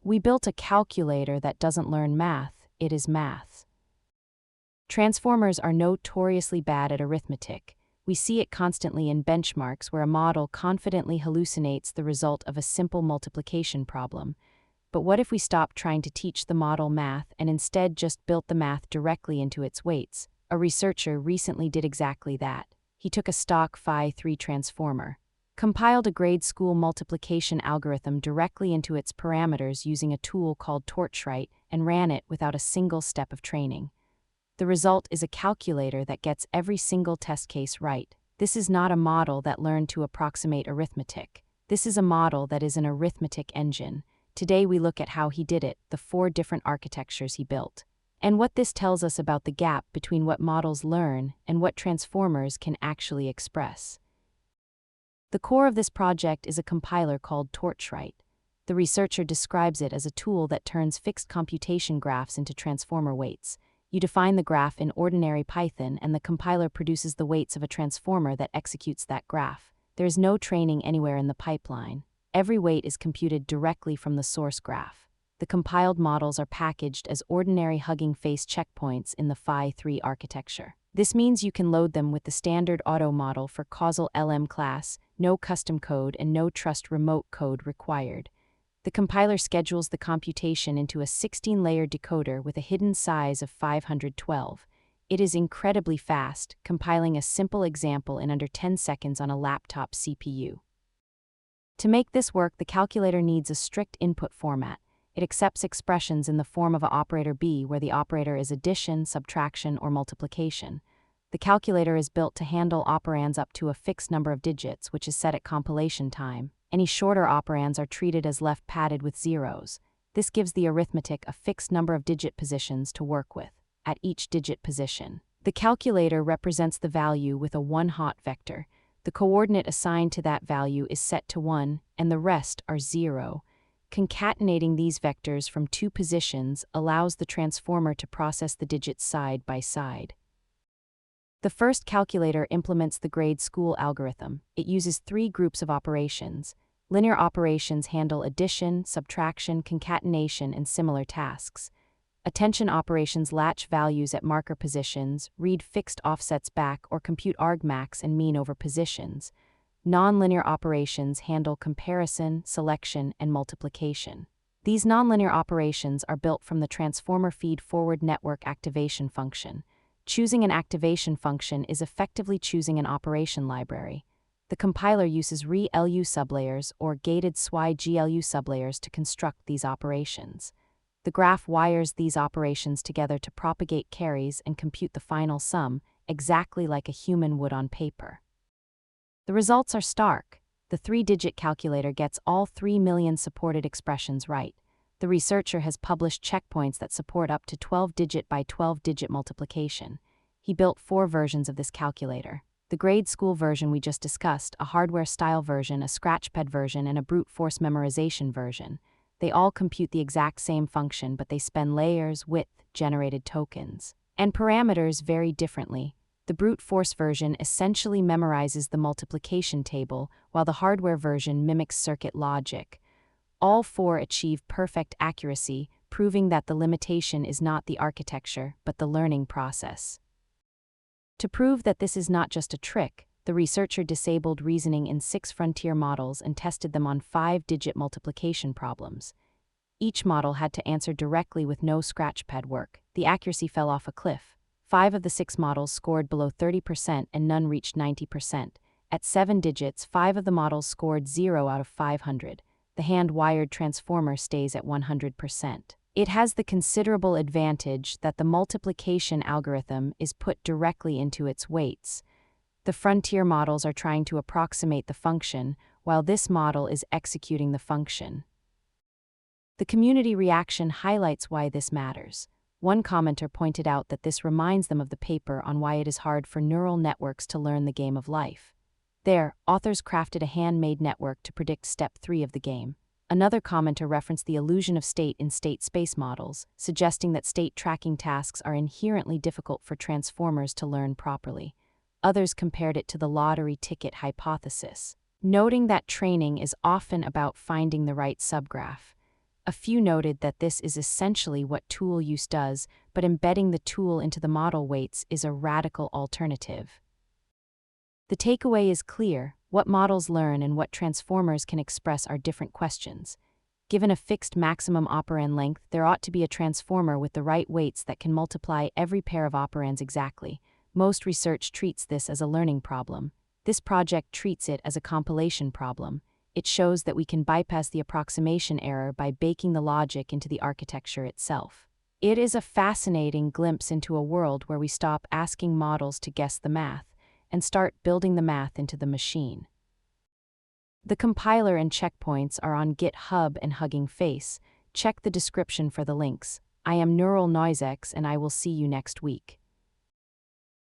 We built a calculator that doesn't learn math, it is math. Transformers are notoriously bad at arithmetic. We see it constantly in benchmarks where a model confidently hallucinates the result of a simple multiplication problem. But what if we stopped trying to teach the model math and instead just built the math directly into its weights? A researcher recently did exactly that. He took a stock phi-3 transformer, compiled a grade school multiplication algorithm directly into its parameters using a tool called Torchwright, and ran it without a single step of training. The result is a calculator that gets every single test case right. This is not a model that learned to approximate arithmetic. This is a model that is an arithmetic engine. Today we look at how he did it, the 4 different architectures he built, and what this tells us about the gap between what models learn and what transformers can actually express. The core of this project is a compiler called Torchwright. The researcher describes it as a tool that turns fixed computation graphs into transformer weights. You define the graph in ordinary Python, and the compiler produces the weights of a transformer that executes that graph. There is no training anywhere in the pipeline. Every weight is computed directly from the source graph. The compiled models are packaged as ordinary Hugging Face checkpoints in the phi-3 architecture. This means you can load them with the standard auto model for causal LM class, no custom code, and no trust remote code required. The compiler schedules the computation into a 16-layer decoder with a hidden size of 512. It is incredibly fast, compiling a simple example in under 10 seconds on a laptop CPU. To make this work, the calculator needs a strict input format. It accepts expressions in the form of an operator B, where the operator is addition, subtraction, or multiplication. The calculator is built to handle operands up to a fixed number of digits, which is set at compilation time. Any shorter operands are treated as left padded with zeros. This gives the arithmetic a fixed number of digit positions to work with, at each digit position. The calculator represents the value with a 1-hot vector. The coordinate assigned to that value is set to 1, and the rest are 0. Concatenating these vectors from 2 positions allows the transformer to process the digits side by side. The first calculator implements the grade school algorithm. It uses 3 groups of operations. Linear operations handle addition, subtraction, concatenation, and similar tasks. Attention operations latch values at marker positions, read fixed offsets back, or compute argmax and mean over positions. Nonlinear operations handle comparison, selection, and multiplication. These nonlinear operations are built from the transformer feed-forward network activation function. Choosing an activation function is effectively choosing an operation library. The compiler uses ReLU sublayers or gated SWI-GLU sublayers to construct these operations. The graph wires these operations together to propagate carries and compute the final sum, exactly like a human would on paper. The results are stark. The 3-digit calculator gets all 3 million supported expressions right. The researcher has published checkpoints that support up to 12-digit by 12-digit multiplication. He built 4 versions of this calculator. The grade school version we just discussed, a hardware-style version, a scratchpad version, and a brute force memorization version. They all compute the exact same function, but they spend layers, width, generated tokens, and parameters vary differently. The brute force version essentially memorizes the multiplication table, while the hardware version mimics circuit logic. All 4 achieve perfect accuracy, proving that the limitation is not the architecture, but the learning process. To prove that this is not just a trick, the researcher disabled reasoning in 6 frontier models and tested them on 5-digit multiplication problems. Each model had to answer directly with no scratchpad work. The accuracy fell off a cliff. 5 of the 6 models scored below 30% and none reached 90%. At 7 digits, 5 of the models scored 0 out of 500. The hand-wired transformer stays at 100%. It has the considerable advantage that the multiplication algorithm is put directly into its weights. The frontier models are trying to approximate the function, while this model is executing the function. The community reaction highlights why this matters. One commenter pointed out that this reminds them of the paper on why it is hard for neural networks to learn the game of life. There, authors crafted a handmade network to predict step 3 of the game. Another commenter referenced the illusion of state in state space models, suggesting that state tracking tasks are inherently difficult for transformers to learn properly. Others compared it to the lottery ticket hypothesis, noting that training is often about finding the right subgraph. A few noted that this is essentially what tool use does, but embedding the tool into the model weights is a radical alternative. The takeaway is clear: what models learn and what transformers can express are different questions. Given a fixed maximum operand length, there ought to be a transformer with the right weights that can multiply every pair of operands exactly. Most research treats this as a learning problem. This project treats it as a compilation problem. It shows that we can bypass the approximation error by baking the logic into the architecture itself. It is a fascinating glimpse into a world where we stop asking models to guess the math and start building the math into the machine. The compiler and checkpoints are on GitHub and Hugging Face. Check the description for the links. I am NeuralNoisex, and I will see you next week.